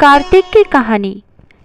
कार्तिक की कहानी।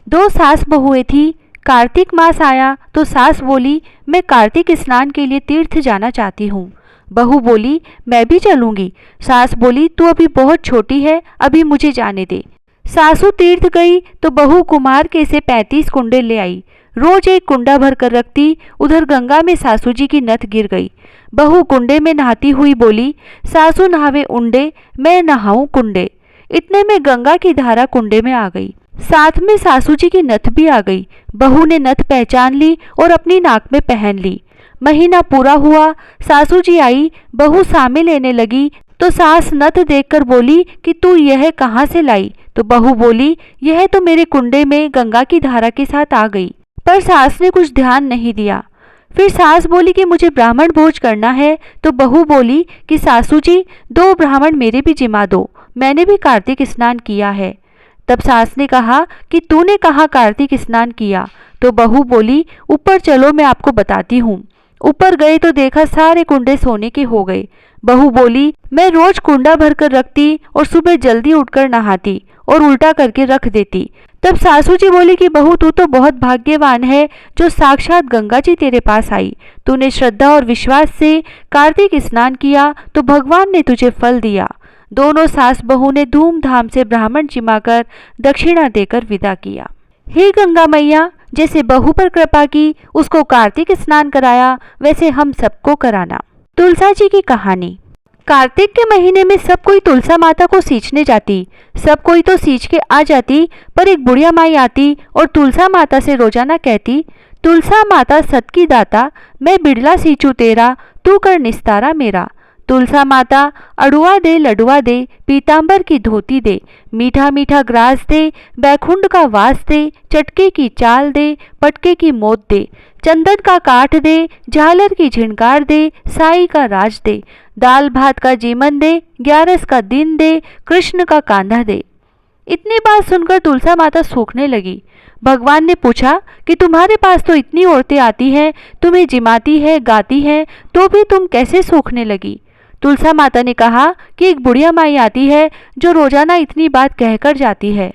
दो सास बहुएं थी। कार्तिक मास आया तो सास बोली, मैं कार्तिक स्नान के लिए तीर्थ जाना चाहती हूँ। बहू बोली, मैं भी चलूंगी। सास बोली, तू अभी बहुत छोटी है, अभी मुझे जाने दे। सासू तीर्थ गई तो बहू कुम्हार के से 35 कुंडे ले आई। रोज एक कुंडा भर कर रखती। उधर गंगा में सासू जी की नथ गिर गई। बहू कुंडे में नहाती हुई बोली, सासू नहावे उंडे, मैं नहाऊं कुंडे। इतने में गंगा की धारा कुंडे में आ गई, साथ में सासू जी की नथ भी आ गई। बहू ने नथ पहचान ली और अपनी नाक में पहन ली। महीना पूरा हुआ, सासू जी आई, बहू सामे लेने लगी तो सास नथ देखकर बोली कि तू यह कहाँ से लाई। तो बहू बोली, यह तो मेरे कुंडे में गंगा की धारा के साथ आ गई। पर सास ने कुछ ध्यान नहीं दिया। फिर सास बोली कि मुझे ब्राह्मण भोज करना है। तो बहू बोली कि सासू जी, 2 ब्राह्मण मेरे भी जिमा दो, मैंने भी कार्तिक स्नान किया है। तब सास ने कहा कि तूने कहाँ कार्तिक स्नान किया। तो बहू बोली, ऊपर चलो, मैं आपको बताती हूँ। ऊपर गए तो देखा सारे कुंडे सोने के हो गए। बहू बोली, मैं रोज कुंडा भरकर रखती और सुबह जल्दी उठकर नहाती और उल्टा करके रख देती। तब सासू जी बोली कि बहू, तू तो बहुत भाग्यवान है जो साक्षात गंगा जी तेरे पास आई। तूने श्रद्धा और विश्वास से कार्तिक स्नान किया तो भगवान ने तुझे फल दिया। दोनों सास बहू ने धूमधाम से ब्राह्मण जिमाकर दक्षिणा देकर विदा किया। हे गंगा मैया, जैसे बहू पर कृपा की, उसको कार्तिक स्नान कराया, वैसे हम सबको कराना। तुलसा जी की कहानी। कार्तिक के महीने में सब कोई तुलसा माता को सींचने जाती। सब कोई तो सींच के आ जाती, पर एक बुढ़िया माई आती और तुलसा माता से रोजाना कहती, तुलसा माता सत की दाता, मैं बिड़ला सींचू तेरा, तू कर निस्तारा मेरा। तुलसा माता अड़ुआ दे, लडुआ दे, पीतांबर की धोती दे, मीठा मीठा ग्रास दे, बैकुंठ का वास दे, चटके की चाल दे, पटके की मोत दे, चंदन का काठ दे, झालर की झिनकार दे, साई का राज दे, दाल भात का जीमन दे, 11 का दिन दे, कृष्ण का कांधा दे। इतनी बात सुनकर तुलसा माता सूखने लगी। भगवान ने पूछा कि तुम्हारे पास तो इतनी औरतें आती हैं, तुम्हें जिमाती है, गाती हैं, तो भी तुम कैसे सूखने लगी। तुलसा माता ने कहा कि एक बुढ़िया माई आती है जो रोजाना इतनी बात कहकर जाती है।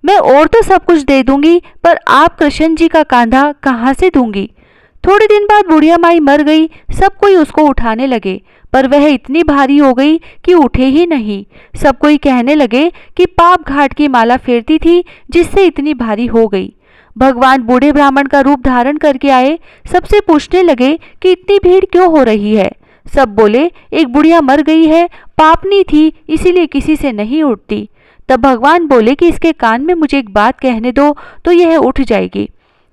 मैं और तो सब कुछ दे दूंगी, पर आप कृष्ण जी का कांधा कहाँ से दूंगी। थोड़े दिन बाद बुढ़िया माई मर गई। सब कोई उसको उठाने लगे, पर वह इतनी भारी हो गई कि उठे ही नहीं। सब कोई कहने लगे कि पाप घाट की माला फेरती थी, जिससे इतनी भारी हो गई। भगवान बूढ़े ब्राह्मण का रूप धारण करके आए। सबसे पूछने लगे कि इतनी भीड़ क्यों हो रही है। सब बोले, एक बुढ़िया मर गई है, पापनी थी, इसीलिए किसी से नहीं उठती। तब भगवान बोले कि इसके कान में मुझे एक बात कहने दो तो यह उठ जाएगी।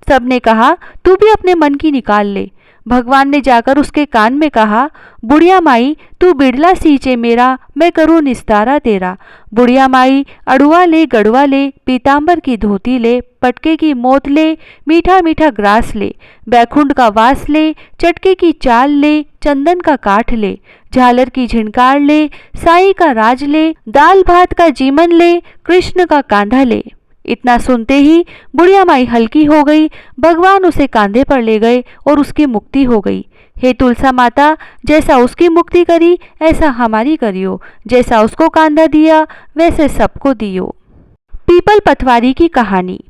सबने कहा, तू भी अपने मन की निकाल ले। भगवान ने जाकर उसके कान में कहा, बुढ़िया माई, तू बिड़ला सींचे मेरा, मैं करूँ निस्तारा तेरा। बुढ़िया माई अड़ुआ ले, गड़ुआ ले, पीतांबर की धोती ले, पटके की मोत ले, मीठा मीठा ग्रास ले, बैकुंठ का वास ले, चटके की चाल ले, चंदन का काठ ले, झालर की झिनकार ले, साई का राज ले, दाल भात का जीमन ले, कृष्ण का कांधा ले। इतना सुनते ही बुढ़िया माई हल्की हो गई। भगवान उसे कांधे पर ले गए और उसकी मुक्ति हो गई। हे तुलसा माता, जैसा उसकी मुक्ति करी ऐसा हमारी करियो, जैसा उसको कांधा दिया वैसे सबको दियो। पीपल पतवारी की कहानी।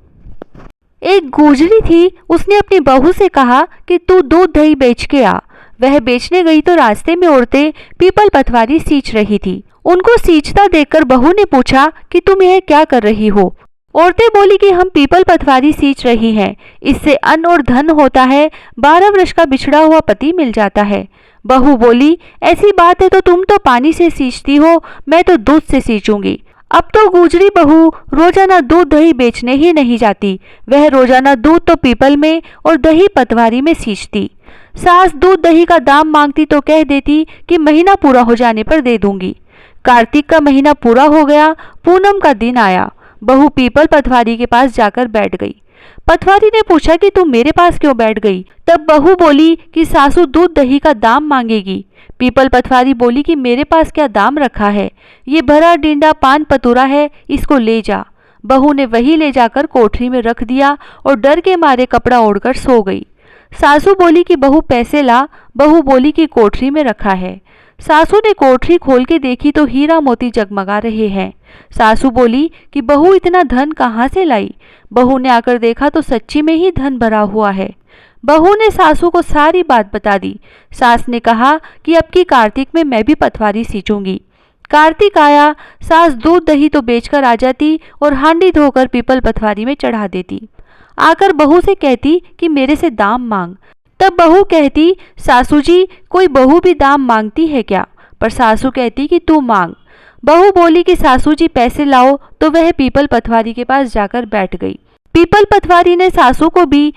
एक गुजरी थी, उसने अपनी बहू से कहा कि तू दूध दही बेच के आ। वह बेचने गई तो रास्ते में औरतें पीपल पतवारी सींच रही थी। उनको सींचता देखकर बहू ने पूछा कि तुम यह क्या कर रही हो। औरतें बोली कि हम पीपल पतवारी सींच रही हैं, इससे अन्न और धन होता है, 12 वर्ष का बिछड़ा हुआ पति मिल जाता है। बहू बोली, ऐसी बात है तो तुम तो पानी से सींचती हो, मैं तो दूध से सींचूंगी। अब तो गुजरी बहू रोजाना दूध दही बेचने ही नहीं जाती, वह रोजाना दूध तो पीपल में और दही पतवारी में सींचती। सास दूध दही का दाम मांगती तो कह देती कि महीना पूरा हो जाने पर दे दूंगी। कार्तिक का महीना पूरा हो गया, पूनम का दिन आया। बहू पीपल पतवारी के पास जाकर बैठ गई। पतवारी ने पूछा कि तुम मेरे पास क्यों बैठ गई। तब बहू बोली कि सासू दूध दही का दाम मांगेगी। पीपल पतवारी बोली कि मेरे पास क्या दाम रखा है, ये भरा डींडा पान पतूरा है, इसको ले जा। बहू ने वही ले जाकर कोठरी में रख दिया और डर के मारे कपड़ा ओढ़कर सो गई। सासू बोली कि बहू पैसे ला। बहू बोली कि कोठरी में रखा है। सासू ने कोठरी खोल के देखी तो हीरा मोती जगमगा रहे हैं। सासू बोली कि बहू इतना धन कहाँ से लाई? बहू ने आकर देखा तो सच्ची में ही धन भरा हुआ है। बहू ने सासू को सारी बात बता दी। सास ने कहा कि अब की कार्तिक में मैं भी पटवारी सींचूंगी। कार्तिक आया, सास दूध दही तो बेचकर आ जाती और हांडी धोकर पीपल पटवारी में चढ़ा देती। आकर बहू से कहती कि मेरे से दाम मांग। तब बहू कहती, सासू जी कोई बहू भी दाम मांगती है क्या? पर सासू कहती कि तू मांग। बहू बोली कि सासू जी पैसे लाओ, तो वह पीपल पटवारी के पास जाकर बैठ गई। पीपल पटवारी ने सासू को भी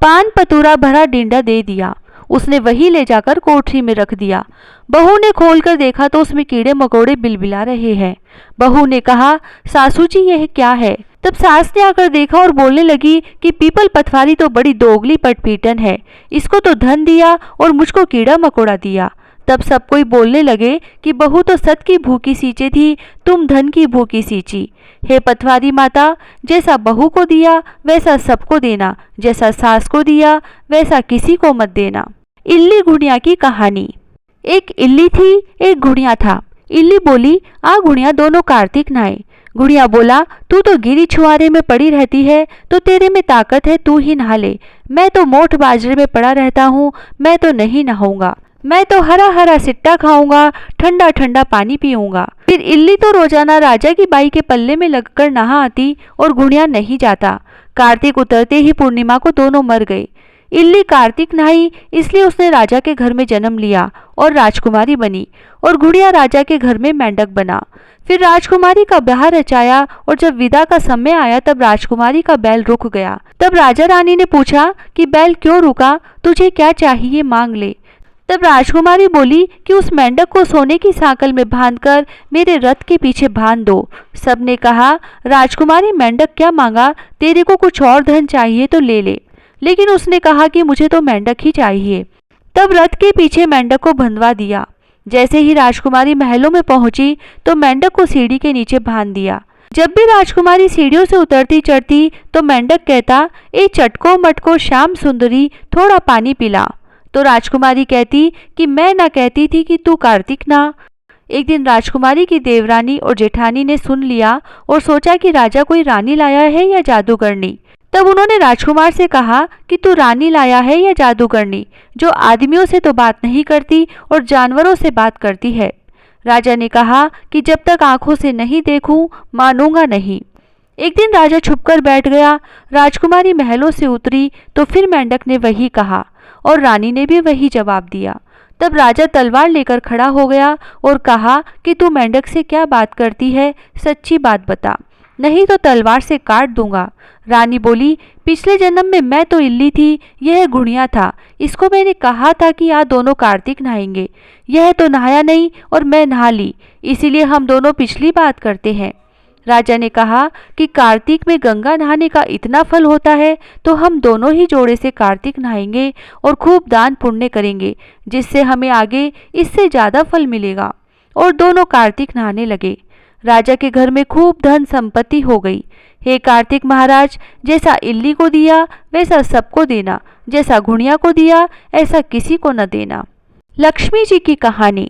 पान पतूरा भरा डिंडा दे दिया। उसने वही ले जाकर कोठरी में रख दिया। बहू ने खोलकर देखा तो उसमें कीड़े मकोड़े बिलबिला रहे हैं। बहू ने कहा, सासू जी यह क्या है? तब सास ने आकर देखा और बोलने लगी कि पीपल पटवारी तो बड़ी दोगली पटपीटन है, इसको तो धन दिया और मुझको कीड़ा मकोड़ा दिया। तब सब कोई बोलने लगे कि बहू तो सत की भूखी सींचे थी, तुम धन की भूखी सींची। हे पटवारी माता, जैसा बहू को दिया वैसा सबको देना, जैसा सास को दिया वैसा किसी को मत देना। इल्ली गुड़िया की कहानी। एक इल्ली थी, एक गुड़िया था। इल्ली बोली, आ गुड़िया दोनों कार्तिक नहाए। गुड़िया बोला, तू तो गिरी छुआरे में पड़ी रहती है, तो तेरे में ताकत है, तू ही नहा ले। मैं तो मोठ बाजरे में पड़ा रहता हूँ, मैं तो नहीं नहाऊंगा। मैं तो हरा हरा सिट्टा खाऊंगा, ठंडा ठंडा पानी पीऊंगा। फिर इल्ली तो रोजाना राजा की बाई के पल्ले में लगकर नहा आती और गुड़िया नहीं जाता। कार्तिक उतरते ही पूर्णिमा को दोनों मर गए। इल्ली कार्तिक नहाई, इसलिए उसने राजा के घर में जन्म लिया और राजकुमारी बनी, और गुड़िया राजा के घर में मेंढक बना। फिर राजकुमारी का ब्याह रचाया और जब विदा का समय आया तब राजकुमारी का बैल रुक गया। तब राजा रानी ने पूछा कि बैल क्यों रुका, तुझे क्या चाहिए मांग ले। तब राजकुमारी बोली कि उस मेंढक को सोने की सांकल में बांधकर मेरे रथ के पीछे बांध दो। सबने कहा, राजकुमारी मेंढक क्या मांगा, तेरे को कुछ और धन चाहिए तो ले ले। लेकिन उसने कहा कि मुझे तो मेंढक ही चाहिए। तब रथ के पीछे मेंढक को बंधवा दिया। जैसे ही राजकुमारी महलों में पहुंची तो मेंढक को सीढ़ी के नीचे बांध दिया। जब भी राजकुमारी सीढ़ियों से उतरती चढ़ती तो मेंढक कहता, ए चटको मटको श्याम सुंदरी, थोड़ा पानी पिला। तो राजकुमारी कहती कि मैं ना कहती थी कि तू कार्तिक ना। एक दिन राजकुमारी की देवरानी और जेठानी ने सुन लिया और सोचा कि राजा कोई रानी लाया है या जादूगरनी। तब उन्होंने राजकुमार से कहा कि तू रानी लाया है या जादूगरनी, जो आदमियों से तो बात नहीं करती और जानवरों से बात करती है। राजा ने कहा कि जब तक आंखों से नहीं देखूं मानूंगा नहीं। एक दिन राजा छुपकर बैठ गया। राजकुमारी महलों से उतरी तो फिर मेंढक ने वही कहा और रानी ने भी वही जवाब दिया। तब राजा तलवार लेकर खड़ा हो गया और कहा कि तू मेंढक से क्या बात करती है, सच्ची बात बता, नहीं तो तलवार से काट दूंगा। रानी बोली, पिछले जन्म में मैं तो इल्ली थी, यह गुड़िया था। इसको मैंने कहा था कि आज दोनों कार्तिक नहाएंगे, यह तो नहाया नहीं और मैं नहा ली, इसीलिए हम दोनों पिछली बात करते हैं। राजा ने कहा कि कार्तिक में गंगा नहाने का इतना फल होता है तो हम दोनों ही जोड़े से कार्तिक नहाएंगे और खूब दान पुण्य करेंगे, जिससे हमें आगे इससे ज़्यादा फल मिलेगा। और दोनों कार्तिक नहाने लगे। राजा के घर में खूब धन संपत्ति हो गई। हे कार्तिक महाराज, जैसा इल्ली को दिया वैसा सबको देना, जैसा गुड़िया को दिया ऐसा किसी को न देना। लक्ष्मी जी की कहानी।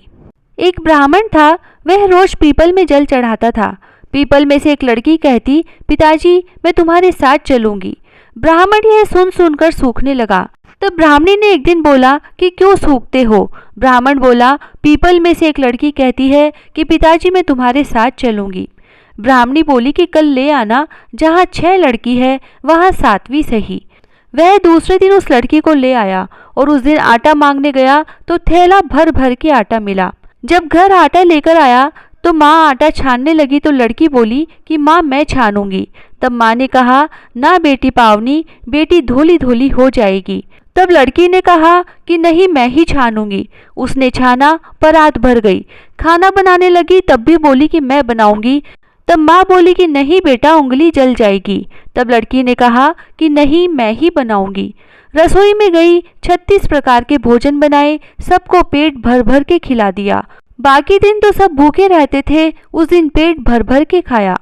एक ब्राह्मण था, वह रोज पीपल में जल चढ़ाता था। पीपल में से एक लड़की कहती, पिताजी मैं तुम्हारे साथ चलूंगी। ब्राह्मण यह सुन सुनकर सूखने लगा। तब ब्राह्मणी ने एक दिन बोला कि क्यों सूखते हो? ब्राह्मण बोला, पीपल में से एक लड़की कहती है कि पिताजी मैं तुम्हारे साथ चलूंगी। ब्राह्मणी बोली कि कल ले आना, जहाँ 6 लड़की है वहाँ 7वीं सही। वह दूसरे दिन उस लड़की को ले आया और उस दिन आटा मांगने गया तो थैला भर भर के आटा मिला। जब घर आटा लेकर आया तो माँ आटा छानने लगी तो लड़की बोली कि माँ मैं छानूंगी। तब माँ ने कहा, ना बेटी पावनी, बेटी धोली धोली हो जाएगी। तब लड़की ने कहा कि नहीं मैं ही छानूंगी। उसने छाना, परात भर गई। खाना बनाने लगी तब भी बोली कि मैं बनाऊंगी। तब माँ बोली कि नहीं बेटा उंगली जल जाएगी। तब लड़की ने कहा कि नहीं मैं ही बनाऊंगी। रसोई में गई, 36 प्रकार के भोजन बनाए, सबको पेट भर भर के खिला दिया। बाकी दिन तो सब भूखे रहते थे, उस दिन पेट भर भर के खाया।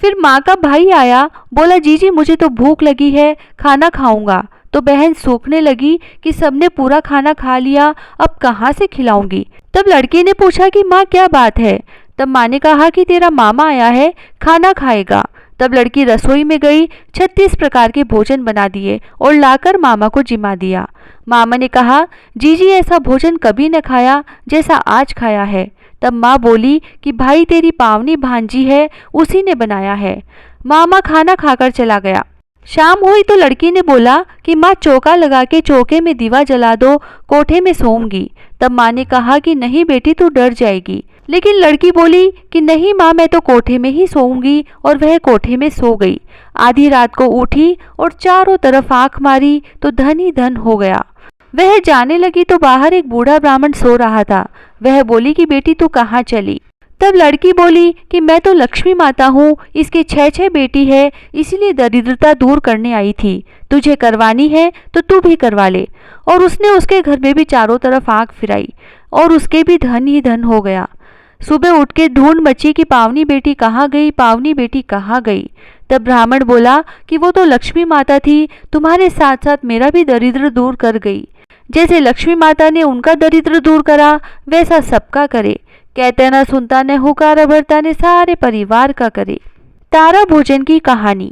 फिर माँ का भाई आया, बोला जीजी मुझे तो भूख लगी है, खाना खाऊंगा। तो बहन सूखने लगी कि सबने पूरा खाना खा लिया, अब कहाँ से खिलाऊंगी। तब लड़की ने पूछा कि माँ क्या बात है। तब माँ ने कहा कि तेरा मामा आया है, खाना खाएगा। तब लड़की रसोई में गई, 36 प्रकार के भोजन बना दिए और लाकर मामा को जिमा दिया। मामा ने कहा, जीजी ऐसा भोजन कभी न खाया जैसा आज खाया है। तब माँ बोली कि भाई तेरी पावनी भांजी है, उसी ने बनाया है। मामा खाना खाकर चला गया। शाम हुई तो लड़की ने बोला कि माँ चौका लगा के चौके में दीवा जला दो, कोठे में सोऊंगी। तब माँ ने कहा कि नहीं बेटी तू डर जाएगी। लेकिन लड़की बोली कि नहीं माँ मैं तो कोठे में ही सोऊंगी, और वह कोठे में सो गई। आधी रात को उठी और चारों तरफ आंख मारी तो धन ही धन हो गया। वह जाने लगी तो बाहर एक बूढ़ा ब्राह्मण सो रहा था। वह बोली कि बेटी तू कहाँ चली। तब लड़की बोली कि मैं तो लक्ष्मी माता हूँ, इसके 6 बेटी है, इसलिए दरिद्रता दूर करने आई थी। तुझे करवानी है तो तू भी करवा ले। और उसने उसके घर में भी चारों तरफ आंख फिराई और उसके भी धन ही धन हो गया। सुबह उठ के ढूंढ मची कि पावनी बेटी कहाँ गई, पावनी बेटी कहाँ गई। तब ब्राह्मण बोला कि वो तो लक्ष्मी माता थी, तुम्हारे साथ साथ मेरा भी दरिद्र दूर कर गई। जैसे लक्ष्मी माता ने उनका दरिद्र दूर करा, वैसा सबका करे। कहते न सुनता न हुकार भरता ने सारे परिवार का करे। तारा भोजन की कहानी।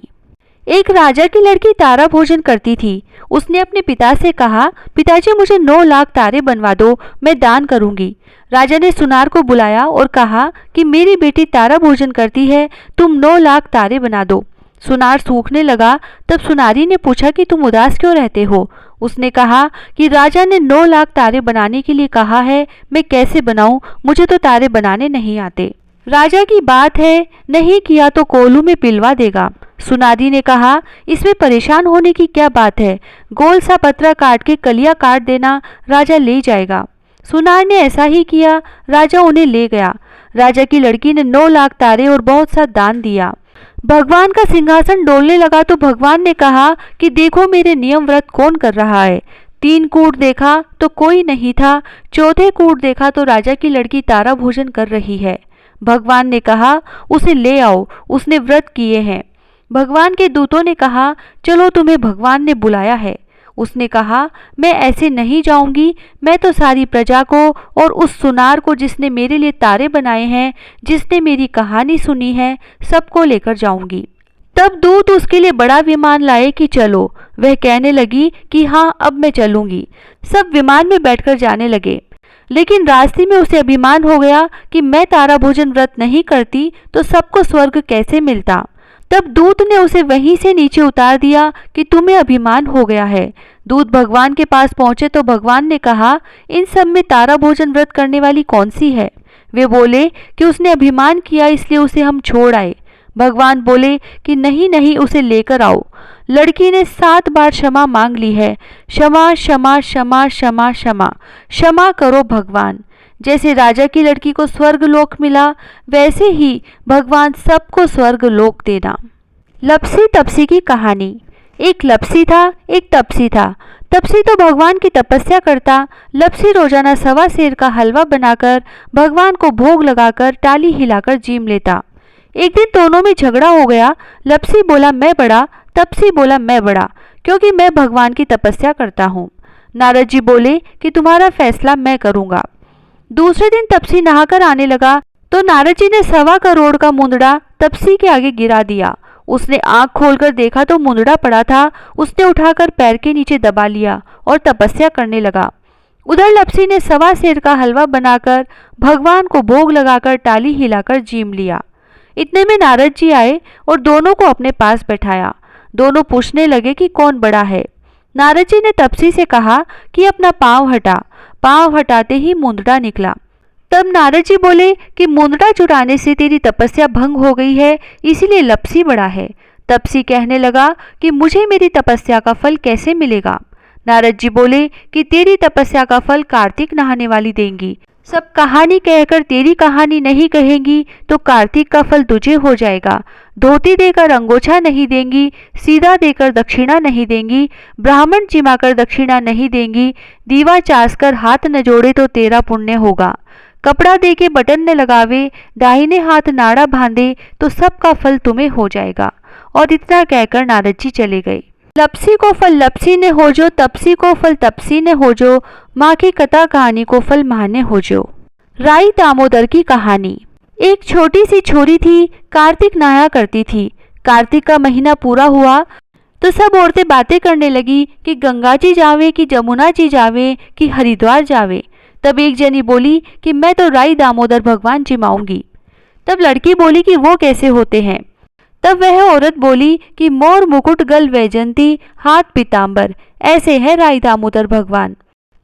एक राजा की लड़की तारा भोजन करती थी। उसने अपने पिता से कहा, पिताजी मुझे 9 लाख तारे बनवा दो, मैं दान करूंगी। राजा ने सुनार को बुलाया और कहा कि मेरी बेटी तारा भोजन करती है, तुम 9 लाख तारे बना दो। सुनार सूखने लगा। तब सुनारी ने पूछा कि तुम उदास क्यों रहते हो। उसने कहा कि राजा ने 9 लाख तारे बनाने के लिए कहा है, मैं कैसे बनाऊं, मुझे तो तारे बनाने नहीं आते। राजा की बात है, नहीं किया तो कोल्हू में पिलवा देगा। सुनारी ने कहा, इसमें परेशान होने की क्या बात है, गोल सा पत्रा काट के कलिया काट देना, राजा ले जाएगा। सुनार ने ऐसा ही किया। राजा उन्हें ले गया। राजा की लड़की ने 9 लाख तारे और बहुत सा दान दिया। भगवान का सिंहासन डोलने लगा तो भगवान ने कहा कि देखो मेरे नियम व्रत कौन कर रहा है। 3 कूट देखा तो कोई नहीं था, चौथे कूट देखा तो राजा की लड़की तारा भोजन कर रही है। भगवान ने कहा, उसे ले आओ, उसने व्रत किए हैं। भगवान के दूतों ने कहा, चलो तुम्हें भगवान ने बुलाया है। उसने कहा, मैं ऐसे नहीं जाऊंगी, मैं तो सारी प्रजा को और उस सुनार को जिसने मेरे लिए तारे बनाए हैं, जिसने मेरी कहानी सुनी है, सबको लेकर जाऊंगी। तब दूत उसके लिए बड़ा विमान लाए कि चलो। वह कहने लगी कि हाँ अब मैं चलूंगी। सब विमान में बैठकर जाने लगे। लेकिन रास्ते में उसे अभिमान हो गया कि मैं तारा भोजन व्रत नहीं करती तो सबको स्वर्ग कैसे मिलता। तब दूत ने उसे वहीं से नीचे उतार दिया कि तुम्हें अभिमान हो गया है। दूत भगवान के पास पहुंचे तो भगवान ने कहा, इन सब में तारा भोजन व्रत करने वाली कौन सी है। वे बोले कि उसने अभिमान किया इसलिए उसे हम छोड़ आए। भगवान बोले कि नहीं नहीं, उसे लेकर आओ। लड़की ने 7 बार क्षमा मांग ली है। क्षमा क्षमा क्षमा क्षमा क्षमा, क्षमा करो भगवान। जैसे राजा की लड़की को स्वर्ग लोक मिला, वैसे ही भगवान सबको स्वर्ग लोक देना। लपसी तपसी की कहानी। एक लपसी था, एक तपसी था। तपसी तो भगवान की तपस्या करता। लपसी रोजाना 1.25 सेर का हलवा बनाकर भगवान को भोग लगाकर टाली हिलाकर जीम लेता। एक दिन दोनों में झगड़ा हो गया। लपसी बोला मैं बड़ा, तपसी बोला मैं बड़ा, क्योंकि मैं भगवान की तपस्या करता हूँ। नारद जी बोले कि तुम्हारा फैसला मैं करूँगा। दूसरे दिन तपसी नहाकर आने लगा तो नारद जी ने 1.25 करोड़ का मुंदड़ा तपसी के आगे गिरा दिया। उसने आंख खोलकर देखा तो मुंदड़ा पड़ा था। उसने उठाकर पैर के नीचे दबा लिया और तपस्या करने लगा। उधर लपसी ने 1.25 सेर का हलवा बनाकर भगवान को भोग लगाकर टाली हिलाकर जीम लिया। इतने में नारद जी आए और दोनों को अपने पास बैठाया। दोनों पूछने लगे कि कौन बड़ा है। नारद जी ने तपसी से कहा कि अपना पांव हटा। पांव हटाते ही मुंदड़ा निकला। तब नारद जी बोले कि मुंदड़ा चुराने से तेरी तपस्या भंग हो गई है, इसीलिए लपसी बड़ा है। तपसी कहने लगा कि मुझे मेरी तपस्या का फल कैसे मिलेगा। नारद जी बोले कि तेरी तपस्या का फल कार्तिक नहाने वाली देंगी। सब कहानी कहकर तेरी कहानी नहीं कहेंगी तो कार्तिक का फल तुझे हो जाएगा। धोती देकर अंगोछा नहीं देंगी, सीधा देकर दक्षिणा नहीं देंगी, ब्राह्मण जिमाकर दक्षिणा नहीं देंगी, दीवा चास कर हाथ न जोड़े तो तेरा पुण्य होगा। कपड़ा देके बटन न लगावे, दाहिने हाथ नाड़ा बांधे तो सबका फल तुम्हें हो जाएगा। और इतना कहकर नारद जी चले गए। लपसी को फल लपसी ने हो जो, तपसी को फल तपसी ने हो जो, माँ की कथा कहानी को फल माँ ने हो जो। राई दामोदर की कहानी। एक छोटी सी छोरी थी, कार्तिक नहाया करती थी। कार्तिक का महीना पूरा हुआ तो सब औरतें बातें करने लगी कि गंगा जी जावे कि जमुना जी जावे कि हरिद्वार जावे। तब एक जनी बोली कि मैं तो राई दामोदर भगवान जिमाऊंगी। तब लड़की बोली कि वो कैसे होते हैं। तब वह औरत बोली कि मोर मुकुट गल वैजंती, हाथ पीताम्बर, ऐसे है राई दामोदर भगवान।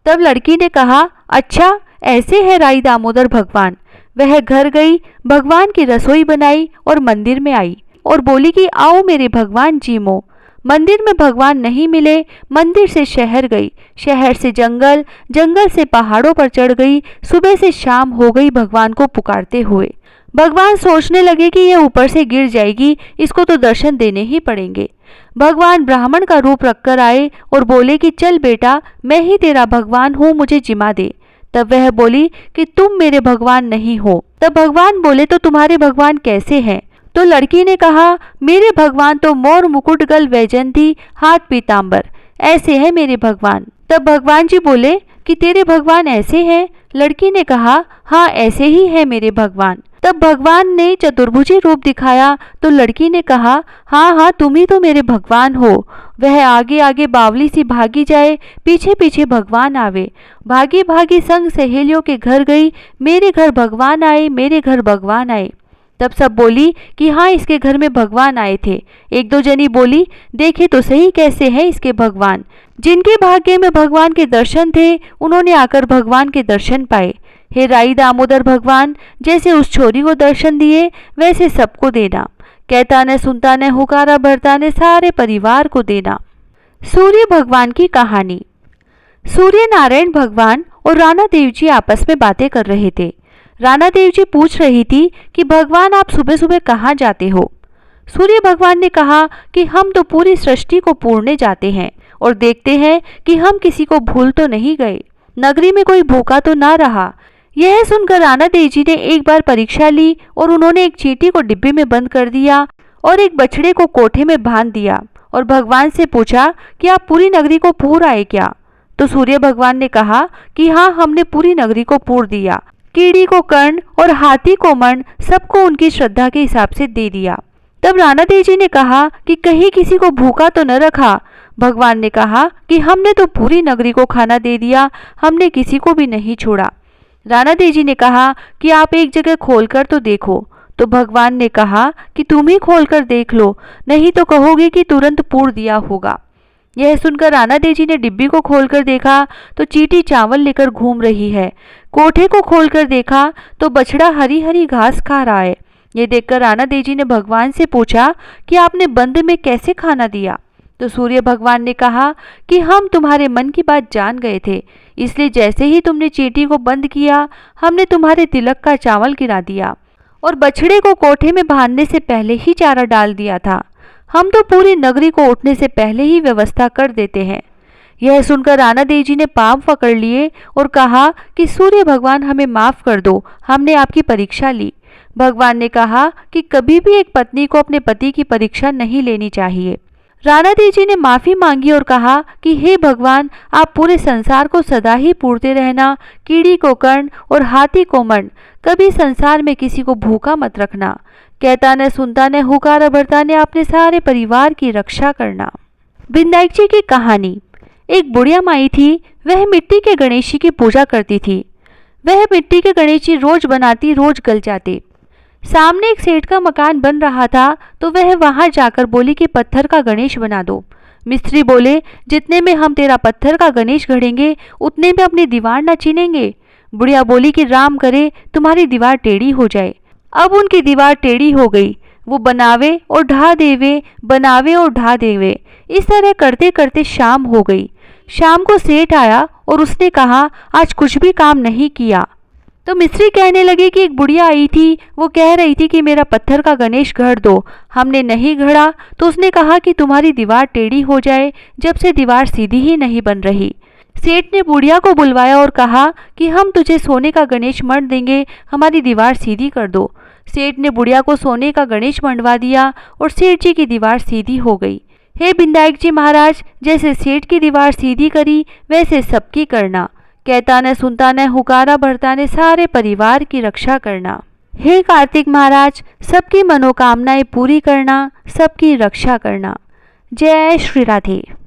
तब लड़की ने कहा, अच्छा ऐसे है राई दामोदर भगवान। वह घर गई, भगवान की रसोई बनाई और मंदिर में आई और बोली कि आओ मेरे भगवान जीमो। मंदिर में भगवान नहीं मिले, मंदिर से शहर गई, शहर से जंगल, जंगल से पहाड़ों पर चढ़ गई। सुबह से शाम हो गई भगवान को पुकारते हुए। भगवान सोचने लगे कि यह ऊपर से गिर जाएगी, इसको तो दर्शन देने ही पड़ेंगे। भगवान ब्राह्मण का रूप रखकर आए और बोले कि चल बेटा, मैं ही तेरा भगवान हूँ, मुझे जिमा दे। तब वह बोली कि तुम मेरे भगवान नहीं हो। तब भगवान बोले तो तुम्हारे भगवान कैसे हैं? तो लड़की ने कहा, मेरे भगवान तो मोर मुकुट गल वैजंती, हाथ पीताम्बर, ऐसे है मेरे भगवान। तब भगवान जी बोले कि तेरे भगवान ऐसे हैं? लड़की ने कहा, हाँ ऐसे ही है मेरे भगवान। तब भगवान ने चतुर्भुजी रूप दिखाया तो लड़की ने कहा, हाँ हाँ तुम ही तो मेरे भगवान हो। वह आगे आगे बावली सी भागी जाए, पीछे पीछे भगवान आवे। भागी भागी संग सहेलियों के घर गई, मेरे घर भगवान आए, मेरे घर भगवान आए। तब सब बोली कि हाँ इसके घर में भगवान आए थे। एक दो जनी बोली, देखे तो सही कैसे है इसके भगवान। जिनके भाग्य में भगवान के दर्शन थे उन्होंने आकर भगवान के दर्शन पाए। हे राई दामोदर भगवान, जैसे उस छोरी को दर्शन दिए वैसे सबको देना। कहता न सुनता न हुकारा भरता न सारे परिवार को देना। सूर्य भगवान की कहानी। सूर्य नारायण भगवान और राणा देव जी आपस में बातें कर रहे थे। राणा देव जी पूछ रही थी कि भगवान आप सुबह सुबह कहाँ जाते हो? सूर्य भगवान ने कहा कि हम तो पूरी सृष्टि को पूरने जाते हैं और देखते हैं कि हम किसी को भूल तो नहीं गए, नगरी में कोई भूखा तो ना रहा। यह सुनकर राणा देव जी ने एक बार परीक्षा ली और उन्होंने एक चींटी को डिब्बे में बंद कर दिया और एक बछड़े को कोठे में बांध दिया और भगवान से पूछा कि आप पूरी नगरी को पूर आए क्या? तो सूर्य भगवान ने कहा कि हाँ हमने पूरी नगरी को पूर दिया। कीड़ी को कर्ण और हाथी को मण सबको उनकी श्रद्धा के हिसाब से दे दिया। तब राणा देव जी ने कहा कि कहीं किसी को भूखा तो न रखा? भगवान ने कहा कि हमने तो पूरी नगरी को खाना दे दिया, हमने किसी को भी नहीं छोड़ा। राणा देव जी ने कहा कि आप एक जगह खोलकर तो देखो। तो भगवान ने कहा कि तुम ही खोलकर देख लो, नहीं तो कहोगे कि तुरंत पूर दिया होगा। यह सुनकर राणा देव जी ने डिब्बी को खोलकर देखा तो चींटी चावल लेकर घूम रही है। कोठे को खोलकर देखा तो बछड़ा हरी हरी घास खा रहा है। ये देखकर राणा देव जी ने भगवान से पूछा कि आपने बंद में कैसे खाना दिया? तो सूर्य भगवान ने कहा कि हम तुम्हारे मन की बात जान गए थे, इसलिए जैसे ही तुमने चींटी को बंद किया हमने तुम्हारे तिलक का चावल गिरा दिया और बछड़े को कोठे में बांधने से पहले ही चारा डाल दिया था। हम तो पूरी नगरी को उठने से पहले ही व्यवस्था कर देते हैं। यह सुनकर राणा देव जी ने पांव पकड़ लिए और कहा कि सूर्य भगवान हमें माफ कर दो, हमने आपकी परीक्षा ली। भगवान ने कहा कि कभी भी एक पत्नी को अपने पति की परीक्षा नहीं लेनी चाहिए। राणा देव जी ने माफी मांगी और कहा कि हे भगवान, आप पूरे संसार को सदा ही पूरते रहना, कीड़ी को कर्ण और हाथी को मण, कभी संसार में किसी को भूखा मत रखना। कहता न सुनता न हुकारा भरता ने अपने सारे परिवार की रक्षा करना। विनायक जी की कहानी। एक बुढ़िया माई थी, वह मिट्टी के गणेश जी की पूजा करती थी। वह मिट्टी के गणेश जी रोज बनाती, रोज गल जाते। सामने एक सेठ का मकान बन रहा था तो वह वहां जाकर बोली कि पत्थर का गणेश बना दो। मिस्त्री बोले, जितने में हम तेरा पत्थर का गणेश गढ़ेंगे उतने में अपनी दीवार न चीनेंगे। बुढ़िया बोली कि राम करे तुम्हारी दीवार टेढ़ी हो जाए। अब उनकी दीवार टेढ़ी हो गई। वो बनावे और ढा देवे, बनावे और ढा देवे। इस तरह करते करते शाम हो गई। शाम को सेठ आया और उसने कहा, आज कुछ भी काम नहीं किया। तो मिस्त्री कहने लगे कि एक बुढ़िया आई थी, वो कह रही थी कि मेरा पत्थर का गणेश गढ़ दो। हमने नहीं गढ़ा तो उसने कहा कि तुम्हारी दीवार टेढ़ी हो जाए, जब से दीवार सीधी ही नहीं बन रही। सेठ ने बुढ़िया को बुलवाया और कहा कि हम तुझे सोने का गणेश मढ़ देंगे, हमारी दीवार सीधी कर दो। सेठ ने बुढ़िया को सोने का गणेश मंडवा दिया और सेठ जी की दीवार सीधी हो गई। हे विनायक जी महाराज, जैसे सेठ की दीवार सीधी करी वैसे सबकी करना, कहता न सुनता न हुकारा भरता ने सारे परिवार की रक्षा करना। हे कार्तिक महाराज, सबकी मनोकामनाएं पूरी करना, सबकी रक्षा करना। जय श्री राधे।